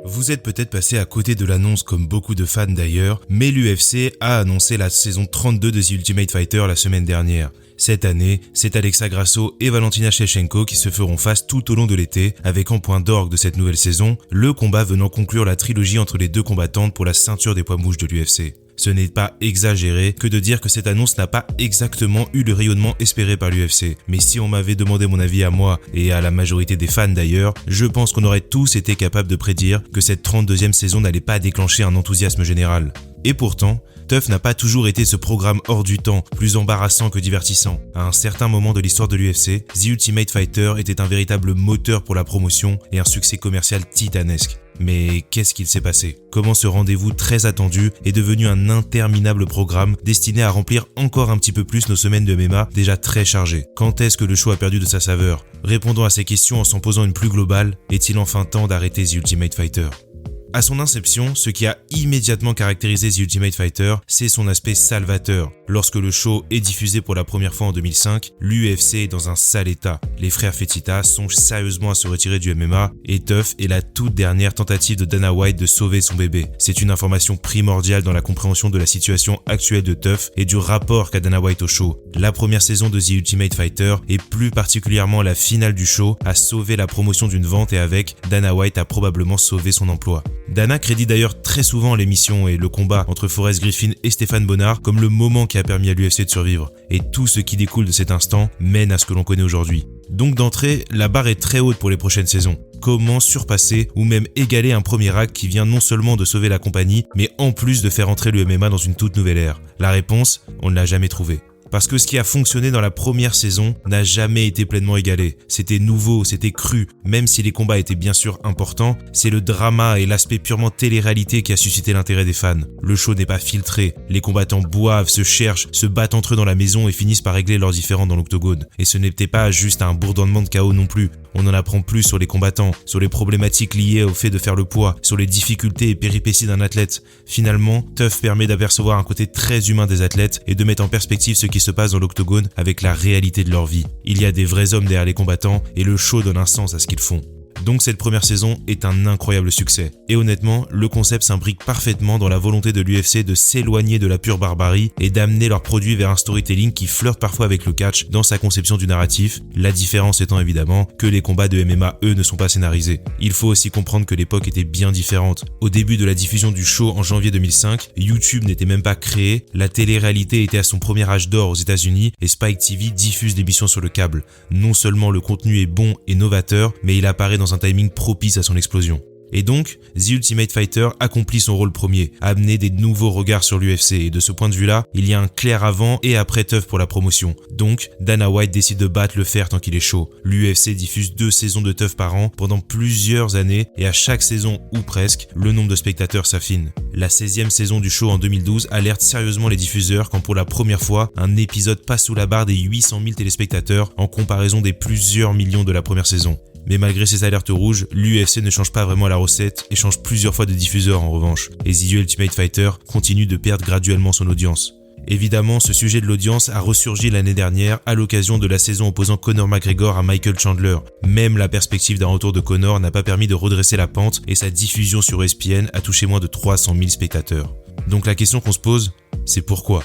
Vous êtes peut-être passé à côté de l'annonce comme beaucoup de fans d'ailleurs, mais l'UFC a annoncé la saison 32 de The Ultimate Fighter la semaine dernière. Cette année, c'est Alexa Grasso et Valentina Shevchenko qui se feront face tout au long de l'été, avec en point d'orgue de cette nouvelle saison, le combat venant conclure la trilogie entre les deux combattantes pour la ceinture des poids mouches de l'UFC. Ce n'est pas exagéré que de dire que cette annonce n'a pas exactement eu le rayonnement espéré par l'UFC. Mais si on m'avait demandé mon avis à moi et à la majorité des fans d'ailleurs, je pense qu'on aurait tous été capables de prédire que cette 32e saison n'allait pas déclencher un enthousiasme général. Et pourtant, TUF n'a pas toujours été ce programme hors du temps, plus embarrassant que divertissant. À un certain moment de l'histoire de l'UFC, The Ultimate Fighter était un véritable moteur pour la promotion et un succès commercial titanesque. Mais qu'est-ce qu'il s'est passé? Comment ce rendez-vous très attendu est devenu un interminable programme destiné à remplir encore un petit peu plus nos semaines de MMA déjà très chargées? Quand est-ce que le show a perdu de sa saveur? Répondons à ces questions en s'en posant une plus globale. Est-il enfin temps d'arrêter The Ultimate Fighter? À son inception, ce qui a immédiatement caractérisé The Ultimate Fighter, c'est son aspect salvateur. Lorsque le show est diffusé pour la première fois en 2005, l'UFC est dans un sale état. Les frères Fertitta songent sérieusement à se retirer du MMA et TUF est la toute dernière tentative de Dana White de sauver son bébé. C'est une information primordiale dans la compréhension de la situation actuelle de TUF et du rapport qu'a Dana White au show. La première saison de The Ultimate Fighter et plus particulièrement la finale du show a sauvé la promotion d'une vente et avec, Dana White a probablement sauvé son emploi. Dana crédite d'ailleurs très souvent l'émission et le combat entre Forrest Griffin et Stéphane Bonnard comme le moment qui a permis à l'UFC de survivre. Et tout ce qui découle de cet instant mène à ce que l'on connaît aujourd'hui. Donc d'entrée, la barre est très haute pour les prochaines saisons. Comment surpasser ou même égaler un premier acte qui vient non seulement de sauver la compagnie, mais en plus de faire entrer le MMA dans une toute nouvelle ère? La réponse, on ne l'a jamais trouvée. Parce que ce qui a fonctionné dans la première saison n'a jamais été pleinement égalé. C'était nouveau, c'était cru, même si les combats étaient bien sûr importants, c'est le drama et l'aspect purement télé-réalité qui a suscité l'intérêt des fans. Le show n'est pas filtré, les combattants boivent, se cherchent, se battent entre eux dans la maison et finissent par régler leurs différends dans l'octogone. Et ce n'était pas juste un bourdonnement de chaos non plus. On en apprend plus sur les combattants, sur les problématiques liées au fait de faire le poids, sur les difficultés et péripéties d'un athlète. Finalement, TUF permet d'apercevoir un côté très humain des athlètes et de mettre en perspective ce qui se passe dans l'octogone avec la réalité de leur vie. Il y a des vrais hommes derrière les combattants et le show donne un sens à ce qu'ils font. Donc cette première saison est un incroyable succès. Et honnêtement, le concept s'imbrique parfaitement dans la volonté de l'UFC de s'éloigner de la pure barbarie et d'amener leurs produits vers un storytelling qui flirte parfois avec le catch dans sa conception du narratif, la différence étant évidemment que les combats de MMA, eux, ne sont pas scénarisés. Il faut aussi comprendre que l'époque était bien différente. Au début de la diffusion du show en janvier 2005, YouTube n'était même pas créé, la télé-réalité était à son premier âge d'or aux États-Unis et Spike TV diffuse l'émission sur le câble. Non seulement le contenu est bon et novateur, mais il apparaît dans un timing propice à son explosion. Et donc, The Ultimate Fighter accomplit son rôle premier, amener des nouveaux regards sur l'UFC et de ce point de vue-là, il y a un clair avant et après TUF pour la promotion. Donc, Dana White décide de battre le fer tant qu'il est chaud. L'UFC diffuse 2 saisons de TUF par an pendant plusieurs années et à chaque saison ou presque, le nombre de spectateurs s'affine. La 16e saison du show en 2012 alerte sérieusement les diffuseurs quand pour la première fois, un épisode passe sous la barre des 800 000 téléspectateurs en comparaison des plusieurs millions de la première saison. Mais malgré ces alertes rouges, l'UFC ne change pas vraiment la recette et change plusieurs fois de diffuseur en revanche. Et The Ultimate Fighter continue de perdre graduellement son audience. Évidemment, ce sujet de l'audience a ressurgi l'année dernière à l'occasion de la saison opposant Conor McGregor à Michael Chandler. Même la perspective d'un retour de Conor n'a pas permis de redresser la pente et sa diffusion sur ESPN a touché moins de 300 000 spectateurs. Donc la question qu'on se pose, c'est pourquoi?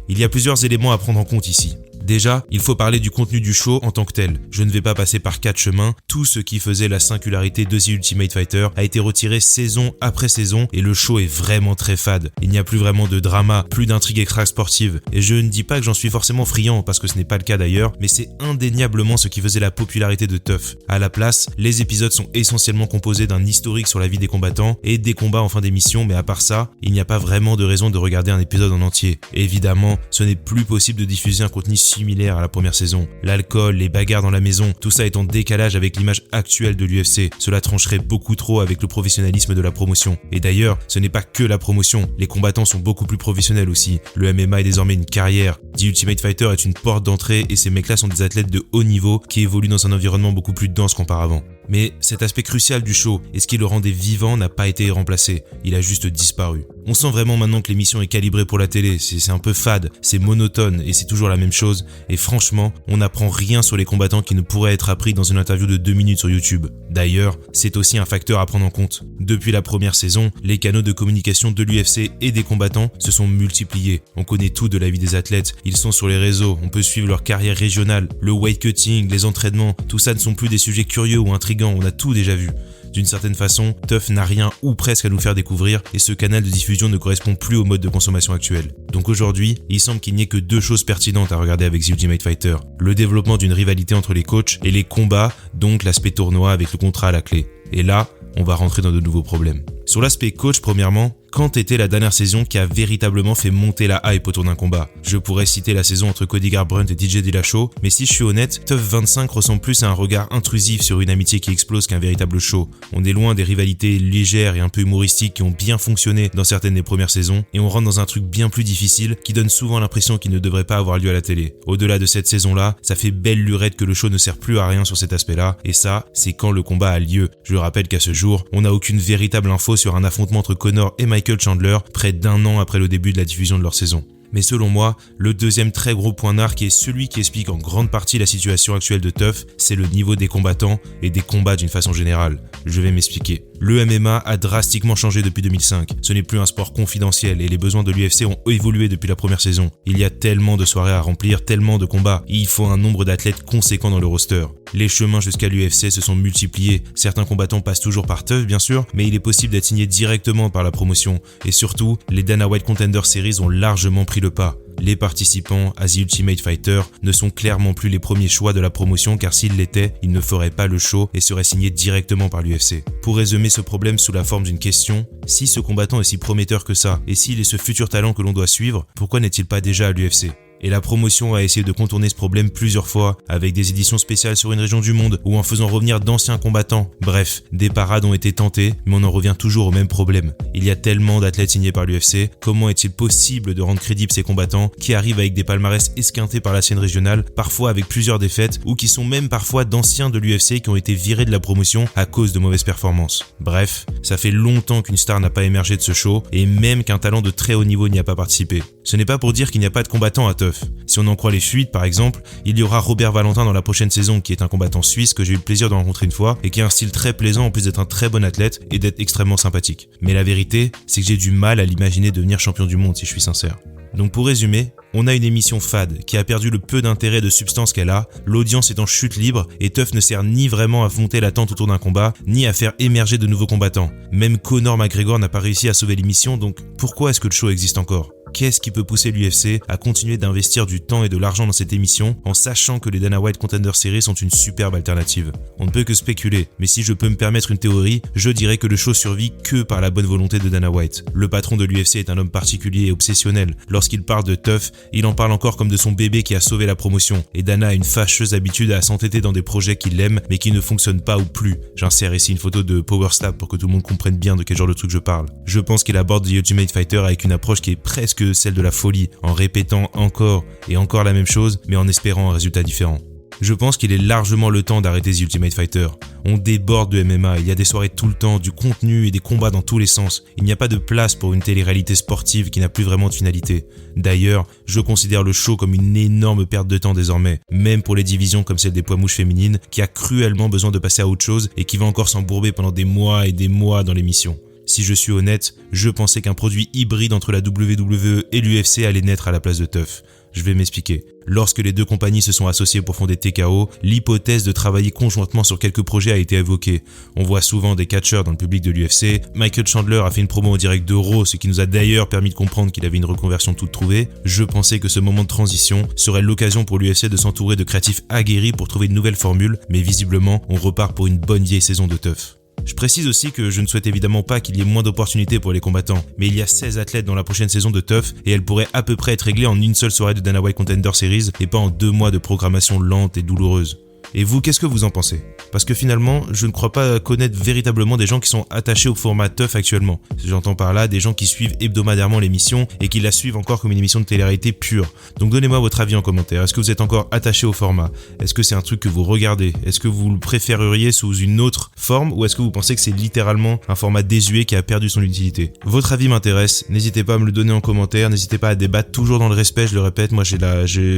Il y a plusieurs éléments à prendre en compte ici. Déjà, il faut parler du contenu du show en tant que tel. Je ne vais pas passer par 4 chemins, tout ce qui faisait la singularité de The Ultimate Fighter a été retiré saison après saison et le show est vraiment très fade. Il n'y a plus vraiment de drama, plus d'intrigue extra-sportive. Et je ne dis pas que j'en suis forcément friand parce que ce n'est pas le cas d'ailleurs, mais c'est indéniablement ce qui faisait la popularité de TUF. À la place, les épisodes sont essentiellement composés d'un historique sur la vie des combattants et des combats en fin d'émission, mais à part ça, il n'y a pas vraiment de raison de regarder un épisode en entier. Évidemment, ce n'est plus possible de diffuser un contenu similaire à la première saison. L'alcool, les bagarres dans la maison, tout ça est en décalage avec l'image actuelle de l'UFC. Cela trancherait beaucoup trop avec le professionnalisme de la promotion. Et d'ailleurs, ce n'est pas que la promotion. Les combattants sont beaucoup plus professionnels aussi. Le MMA est désormais une carrière. The Ultimate Fighter est une porte d'entrée et ces mecs-là sont des athlètes de haut niveau qui évoluent dans un environnement beaucoup plus dense qu'auparavant. Mais cet aspect crucial du show et ce qui le rendait vivant n'a pas été remplacé, il a juste disparu. On sent vraiment maintenant que l'émission est calibrée pour la télé, c'est un peu fade, c'est monotone et c'est toujours la même chose. Et franchement, on n'apprend rien sur les combattants qui ne pourrait être appris dans une interview de 2 minutes sur YouTube. D'ailleurs, c'est aussi un facteur à prendre en compte. Depuis la première saison, les canaux de communication de l'UFC et des combattants se sont multipliés. On connaît tout de la vie des athlètes, ils sont sur les réseaux, on peut suivre leur carrière régionale, le weight cutting, les entraînements, tout ça ne sont plus des sujets curieux ou intrigants, on a tout déjà vu. D'une certaine façon, TUF n'a rien ou presque à nous faire découvrir et ce canal de diffusion ne correspond plus au mode de consommation actuel. Donc aujourd'hui, il semble qu'il n'y ait que 2 choses pertinentes à regarder avec The Ultimate Fighter. Le développement d'une rivalité entre les coachs et les combats, donc l'aspect tournoi avec le contrat à la clé. Et là, on va rentrer dans de nouveaux problèmes. Sur l'aspect coach, premièrement, quand était la dernière saison qui a véritablement fait monter la hype autour d'un combat? Je pourrais citer la saison entre Cody Garbrandt et TJ Dillashaw, mais si je suis honnête, TUF 25 ressemble plus à un regard intrusif sur une amitié qui explose qu'un véritable show. On est loin des rivalités légères et un peu humoristiques qui ont bien fonctionné dans certaines des premières saisons, et on rentre dans un truc bien plus difficile qui donne souvent l'impression qu'il ne devrait pas avoir lieu à la télé. Au-delà de cette saison-là, ça fait belle lurette que le show ne sert plus à rien sur cet aspect-là, et ça, c'est quand le combat a lieu. Je rappelle qu'à ce jour, on n'a aucune véritable info sur un affrontement entre Conor et Michael Chandler près d'1 an après le début de la diffusion de leur saison. Mais selon moi, le deuxième très gros point noir qui est celui qui explique en grande partie la situation actuelle de TUF, c'est le niveau des combattants et des combats d'une façon générale. Je vais m'expliquer. Le MMA a drastiquement changé depuis 2005. Ce n'est plus un sport confidentiel et les besoins de l'UFC ont évolué depuis la première saison. Il y a tellement de soirées à remplir, tellement de combats. Il faut un nombre d'athlètes conséquent dans le roster. Les chemins jusqu'à l'UFC se sont multipliés. Certains combattants passent toujours par TUF bien sûr, mais il est possible d'être signé directement par la promotion. Et surtout, les Dana White Contender Series ont largement pris le pas. Les participants à The Ultimate Fighter ne sont clairement plus les premiers choix de la promotion car s'ils l'étaient, ils ne feraient pas le show et seraient signés directement par l'UFC. Pour résumer ce problème sous la forme d'une question, si ce combattant est si prometteur que ça et s'il est ce futur talent que l'on doit suivre, pourquoi n'est-il pas déjà à l'UFC ? Et la promotion a essayé de contourner ce problème plusieurs fois, avec des éditions spéciales sur une région du monde ou en faisant revenir d'anciens combattants. Bref, des parades ont été tentées, mais on en revient toujours au même problème. Il y a tellement d'athlètes signés par l'UFC, comment est-il possible de rendre crédibles ces combattants qui arrivent avec des palmarès esquintés par la scène régionale, parfois avec plusieurs défaites, ou qui sont même parfois d'anciens de l'UFC qui ont été virés de la promotion à cause de mauvaises performances. Bref, ça fait longtemps qu'une star n'a pas émergé de ce show, et même qu'un talent de très haut niveau n'y a pas participé. Ce n'est pas pour dire qu'il n'y a pas de combattants à TUF. Si on en croit les fuites par exemple, il y aura Robert Valentin dans la prochaine saison qui est un combattant suisse que j'ai eu le plaisir de rencontrer une fois et qui a un style très plaisant en plus d'être un très bon athlète et d'être extrêmement sympathique. Mais la vérité, c'est que j'ai du mal à l'imaginer devenir champion du monde si je suis sincère. Donc pour résumer, on a une émission fade qui a perdu le peu d'intérêt et de substance qu'elle a, l'audience est en chute libre et TUF ne sert ni vraiment à monter l'attente autour d'un combat, ni à faire émerger de nouveaux combattants. Même Conor McGregor n'a pas réussi à sauver l'émission, donc pourquoi est-ce que le show existe encore ? Qu'est-ce qui peut pousser l'UFC à continuer d'investir du temps et de l'argent dans cette émission en sachant que les Dana White Contender Series sont une superbe alternative? On ne peut que spéculer, mais si je peux me permettre une théorie, je dirais que le show survit que par la bonne volonté de Dana White. Le patron de l'UFC est un homme particulier et obsessionnel. Lorsqu'il parle de TUF, il en parle encore comme de son bébé qui a sauvé la promotion. Et Dana a une fâcheuse habitude à s'entêter dans des projets qu'il aime mais qui ne fonctionnent pas ou plus. J'insère ici une photo de Power Slap pour que tout le monde comprenne bien de quel genre de truc je parle. Je pense qu'il aborde The Ultimate Fighter avec une approche qui est presque celle de la folie, en répétant encore et encore la même chose, mais en espérant un résultat différent. Je pense qu'il est largement le temps d'arrêter The Ultimate Fighter. On déborde de MMA, il y a des soirées tout le temps, du contenu et des combats dans tous les sens. Il n'y a pas de place pour une télé-réalité sportive qui n'a plus vraiment de finalité. D'ailleurs, je considère le show comme une énorme perte de temps désormais, même pour les divisions comme celle des poids mouches féminines, qui a cruellement besoin de passer à autre chose et qui va encore s'embourber pendant des mois et des mois dans l'émission. Si je suis honnête, je pensais qu'un produit hybride entre la WWE et l'UFC allait naître à la place de TUF. Je vais m'expliquer. Lorsque les deux compagnies se sont associées pour fonder TKO, l'hypothèse de travailler conjointement sur quelques projets a été évoquée. On voit souvent des catcheurs dans le public de l'UFC. Michael Chandler a fait une promo en direct de Raw, ce qui nous a d'ailleurs permis de comprendre qu'il avait une reconversion toute trouvée. Je pensais que ce moment de transition serait l'occasion pour l'UFC de s'entourer de créatifs aguerris pour trouver une nouvelle formule, mais visiblement, on repart pour une bonne vieille saison de TUF. Je précise aussi que je ne souhaite évidemment pas qu'il y ait moins d'opportunités pour les combattants, mais il y a 16 athlètes dans la prochaine saison de TUF et elle pourrait à peu près être réglée en une seule soirée de Dana White Contender Series et pas en 2 mois de programmation lente et douloureuse. Et vous, qu'est-ce que vous en pensez ? Parce que finalement, je ne crois pas connaître véritablement des gens qui sont attachés au format TUF actuellement. J'entends par là des gens qui suivent hebdomadairement l'émission et qui la suivent encore comme une émission de télé-réalité pure. Donc donnez-moi votre avis en commentaire. Est-ce que vous êtes encore attaché au format ? Est-ce que c'est un truc que vous regardez ? Est-ce que vous le préféreriez sous une autre forme ou est-ce que vous pensez que c'est littéralement un format désuet qui a perdu son utilité ? Votre avis m'intéresse, n'hésitez pas à me le donner en commentaire, n'hésitez pas à débattre toujours dans le respect, je le répète, moi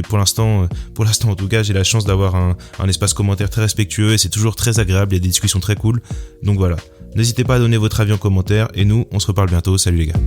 pour l'instant en tout cas, j'ai la chance d'avoir un espace commentaire très respectueux et c'est toujours très agréable, il y a des discussions très cool, donc voilà. N'hésitez pas à donner votre avis en commentaire et nous, on se reparle bientôt, salut les gars.